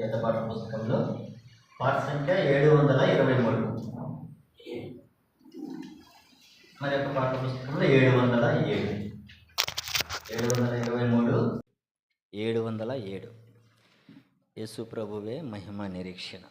పెద్ద పాఠ పుస్తకంలో పాఠ సంఖ్య 723. మరి యొక్క పాఠ పుస్తకంలో 707 యేసు ప్రభువే మహిమ నిరీక్షణ.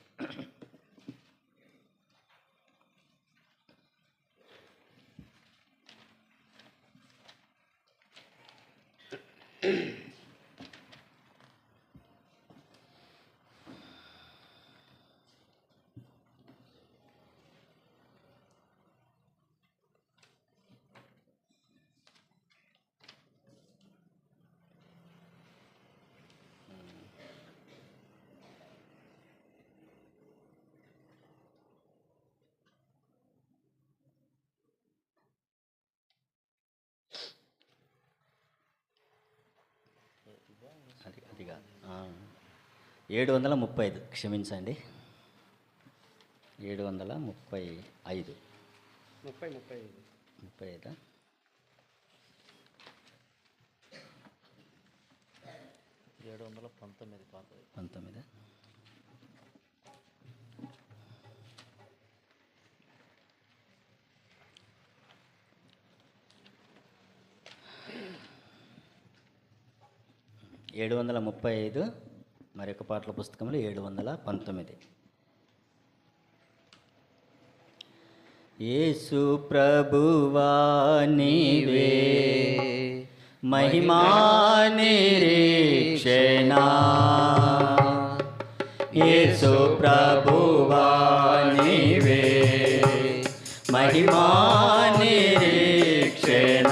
అది కాదు 735, క్షమించండి, 735. 35 719. మరి యొక్క పాటల పుస్తకంలో 719. యేసు ప్రభువా నీవే మహిమా నిరీక్షణ, యేసు ప్రభువా నీవే మహిమా నిరీక్షణ.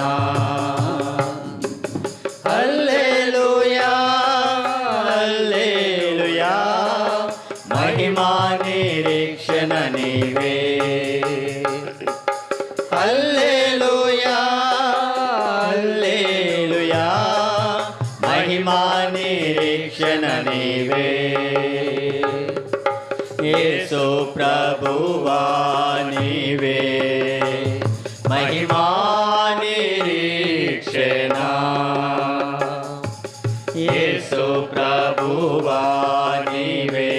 మహిమా నిరీక్షణ నీవే, హల్లెలూయా హల్లెలూయా, మహిమా నిరీక్షణ నీవే. యేసు ప్రభువా నీవే మహిమా నిరీక్షణ, యేసు ప్రభువా నీవే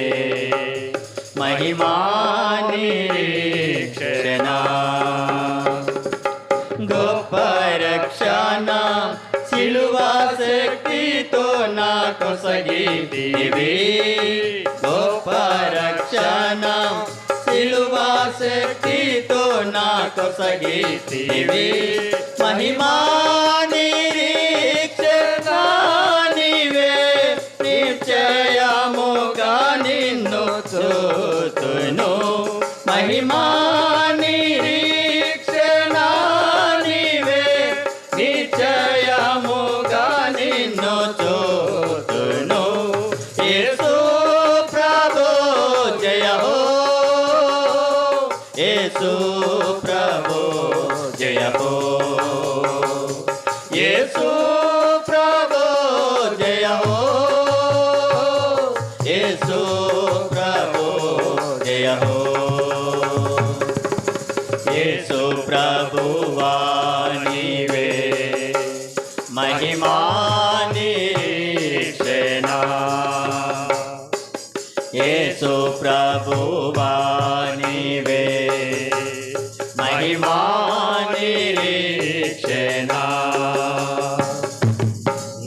మహిమా నిరీక్షణ. గొప్ప రక్షణ సిలువ శక్తితో నాకు సగితివి, గొప్ప రక్షణ సిలువ శక్తితో నాకు సగితివి. మహిమా నిరీక్షణ నీవే, నిశ్చయముగా నిన్ను చూతును. మహిమా నిరీక్షణ నీవే, నిశ్చయముగా నిన్ను చూతును. యేసు ప్రభు జయ హో, యేసు ప్రభు జయ హో, యేసు ప్రభు జయ హో, యేసు ప్రభు జయ హో. యేసు ప్రభువా నీవే మహిమా నిరీక్షణ. యేసు ప్రభువా నీవే మహిమా నిరీక్షణ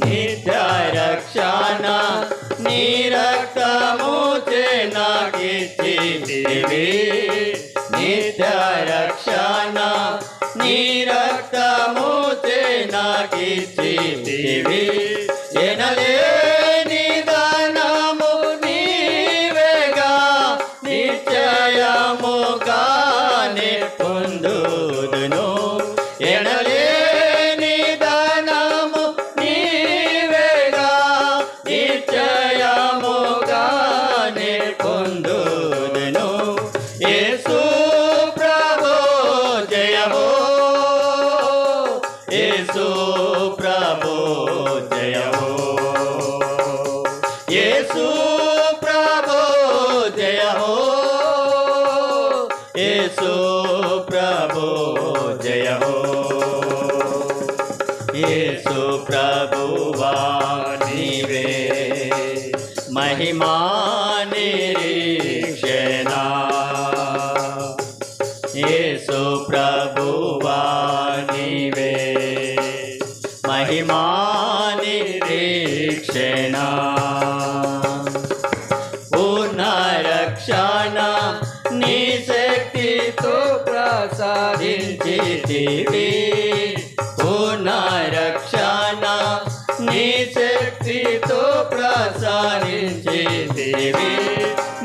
నిత్య రక్షణ నీ రక్తము నాకిచ్చితివి నిత్య రక్షణ నీ రక్తము నాకిచ్చితివి ఎనలేని దానము నీవేగా నిశ్చయముగానే పొందుదును ఎనలేని దానము నీవేగా నిశ్చయముగానే పొందుదును యేసు ప్రభు జయ హో యేసు ప్రభు జయ హో యేసు ప్రభు జయ హో యేసు ప్రభు జయ హో యేసు ప్రభువా నీవే మహిమా నిరీక్షణ యేసు ప్రభువా నీవే మహిమా నిరీక్షణ పూర్ణ రక్షణ నీ శక్తితో ప్రసాదించితివి పూర్ణ రక్షణ నీ శక్తితో ప్రసాదించితివి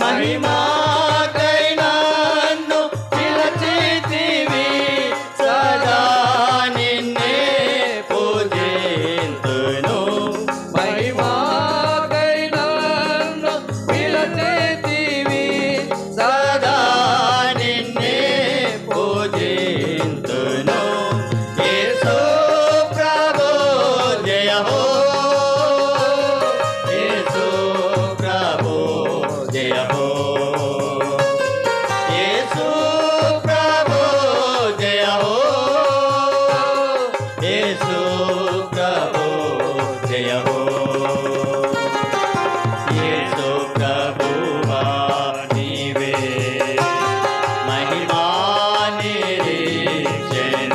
మహిమాకై నన్ను పిలచితివి సదా నిన్నే పూజింతును మహిమాకై నన్ను పిలచితివి సదా నిన్నే పూజింతును యేసు ప్రభు జయ హో యేసు ప్రభు జయ హో యేసు ప్రభు జయ హో యేసు ప్రభు జయ హో యేసు ప్రభువా నీవే మహిమా నిరీక్షణ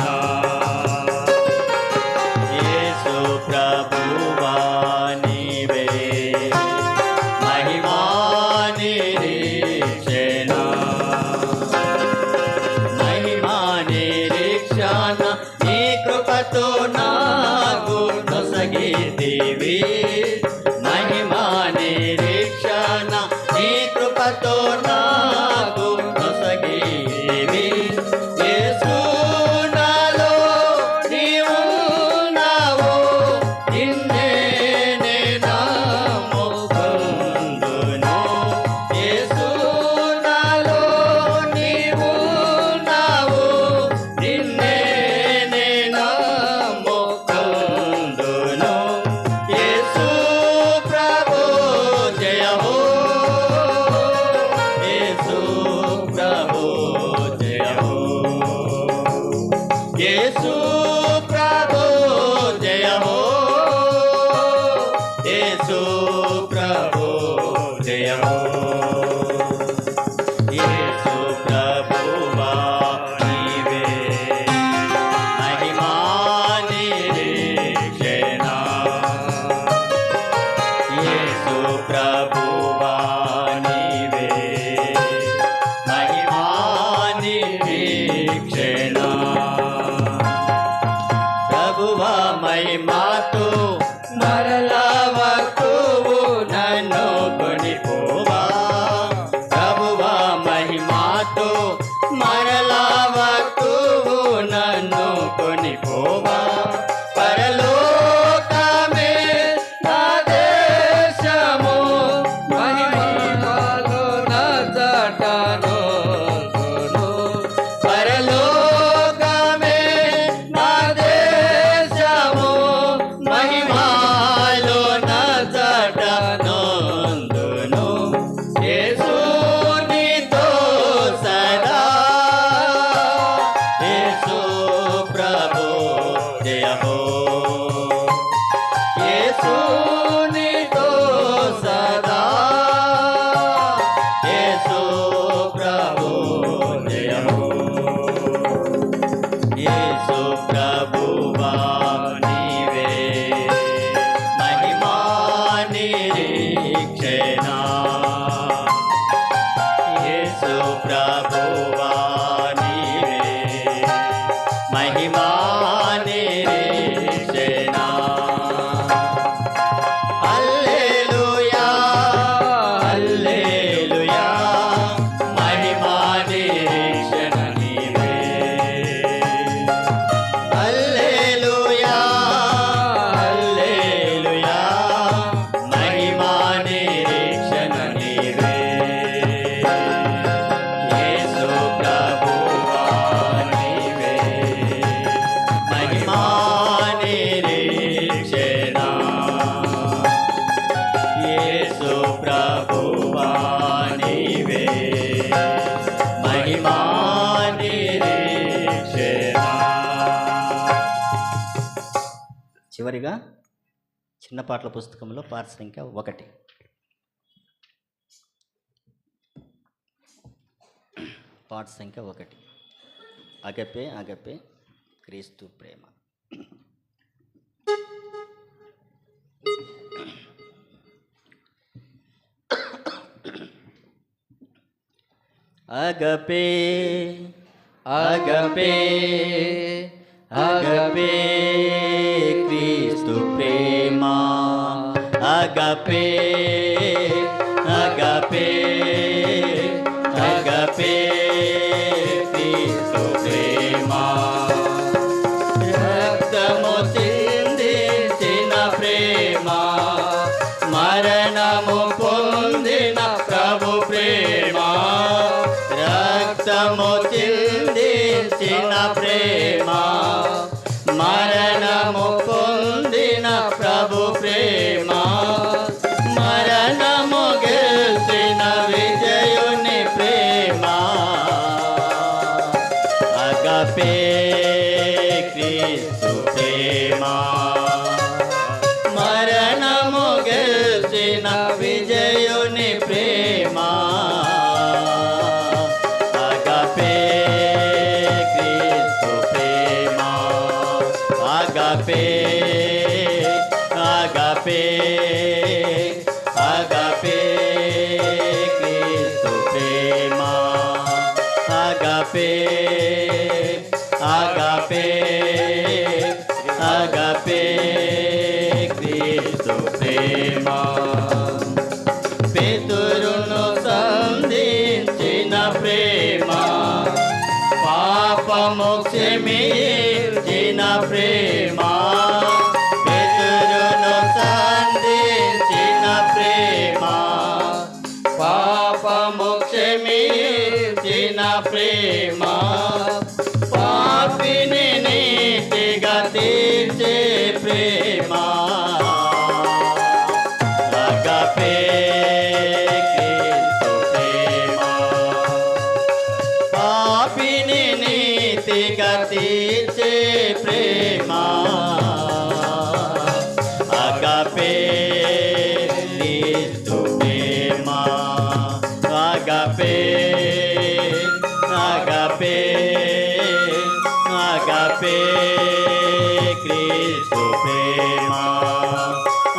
యేసు ప్రభువా నీవే మహిమా నిరీక్షణ మహిమా నిరీక్షణ నీ కృపతో నాకు నొసగితివి మహిమా నిరీక్షణ నీ కృపతో నాకు నొసగితివి యేసు నాలో నీవున్నావు నిన్నే నే నమ్ముకొందును యేసు నాలో నీవున్నావు నిన్నే నే నమ్ముకొందును యేసు ప్రభు జయ హో యేసు ప్రభు జయ హో యేసు ప్రభు జయ హో యేసు ప్రభు జయ హో యేసు ప్రభువా నీవే మహిమా నిరీక్షణ యేసు ప్రభువా నీవే మహిమా నిరీక్షణ ప్రభువా మహిమాతో మరలా వస్తువు నన్ను కొనిపోవా ప్రభువా మహిమాతో మరలా వస్తువు నన్ను కొనిపోవా పరలోకమే నా దేశము మహిమ చిన్న పాటల పుస్తకంలో పాట సంఖ్య 1. పాట సంఖ్య 1. అగపే అగపే క్రీస్తు ప్రేమ. అగపే అగపే అగపే క్రీస్తు ప్రేమ. అగపే అగపే అగపే క్రీస్తు ప్రేమ. రక్తము చిందించిన ప్రేమ, మరణము పొందిన ప్రభు ప్రేమ. రక్తము చిందించిన ప్రేమ, మరణము పొందిన ప్రభు ప్రేమ. మరణము గెలిచిన విజయుని ప్రేమ. అగపే క్రీస్తు ప్రేమ. మరణము గెలిచిన విజయుని ప్రేమ. అగపే క్రీస్తు ప్రేమ. అగపే అగపే అగపే క్రీస్తు ప్రేమ. అగపే అగపే అగపే క్రీస్తు ప్రేమ. పేతురును సంధించిన ప్రేమ, పాపము క్షమించిన ప్రేమ. పేతురును సంధించిన ప్రేమ, పాపము క్షమించిన ప్రేమ. పాపిని నీతిగా తీర్చే ప్రేమ. అగపే క్రీస్తు ప్రేమ. పాపిని నీతిగా తీర్చే ప్రేమ. అగపే క్రీస్తు ప్రేమ. అగపే అగపే అగపే క్రీస్తు ప్రేమ.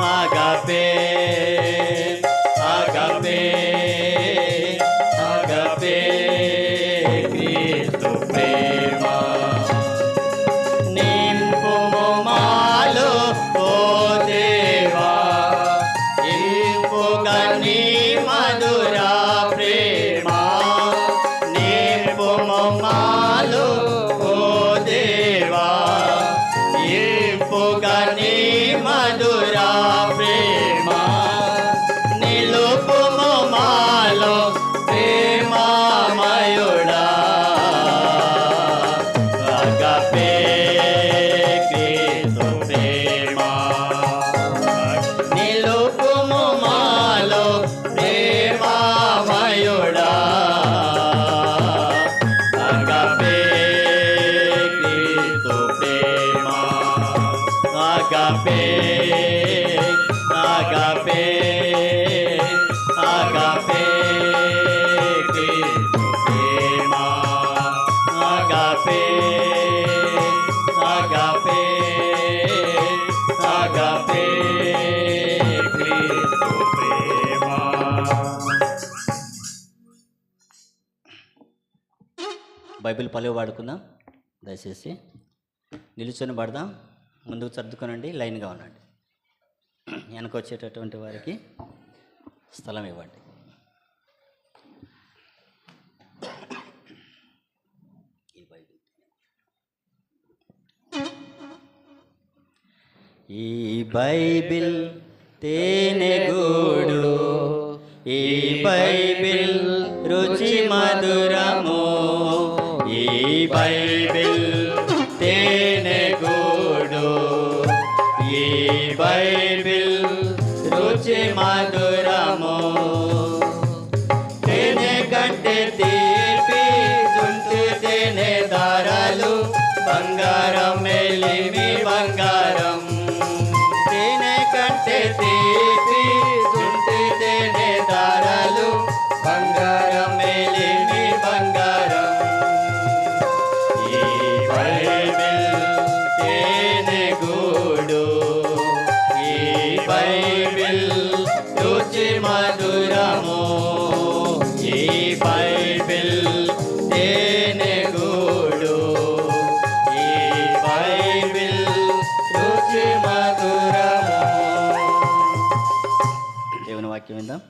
అగపే అగపే అగపే క్రీస్తు ప్రేమ. నింపుము మాలో ఓ దేవా, ఇంపుగా నీ మధుర ప్రేమ. నింపుము మాలో ఓ దేవా, ఇంపుగా నీ మధుర ప్రేమ. నిలుపుము మాలో ప్రేమమయుడా. అగపే క్రీస్తు ప్రేమ. నిలుపుము మాలో ప్రేమమయుడా. అగపే క్రీస్తు ప్రేమ. అగపే అగపే అగపే క్రీస్తు ప్రేమ. అగపే అగపే అగపే క్రీస్తు ప్రేమ. బైబిల్ పలువు వాడుకుందాం. దయచేసి నిలుచొని పడదాం. ముందుకు సర్దుకోనండి, లైన్గా ఉండండి. వెనక వచ్చేటటువంటి వారికి స్థలం ఇవ్వండి. ఈ బైబిల్ తేనెగూడు, ఈ బైబిల్ రుచి మధురము. ఈ బైబిల్ తేనెగూడు, ఈ బైబిల్ రుచి మధురము. తేనె కంటే తీపి తుంటి తేనె దారాలు, బంగారం మెలిమి బంగారం. తేనె కంటే వాక్యం విందాం.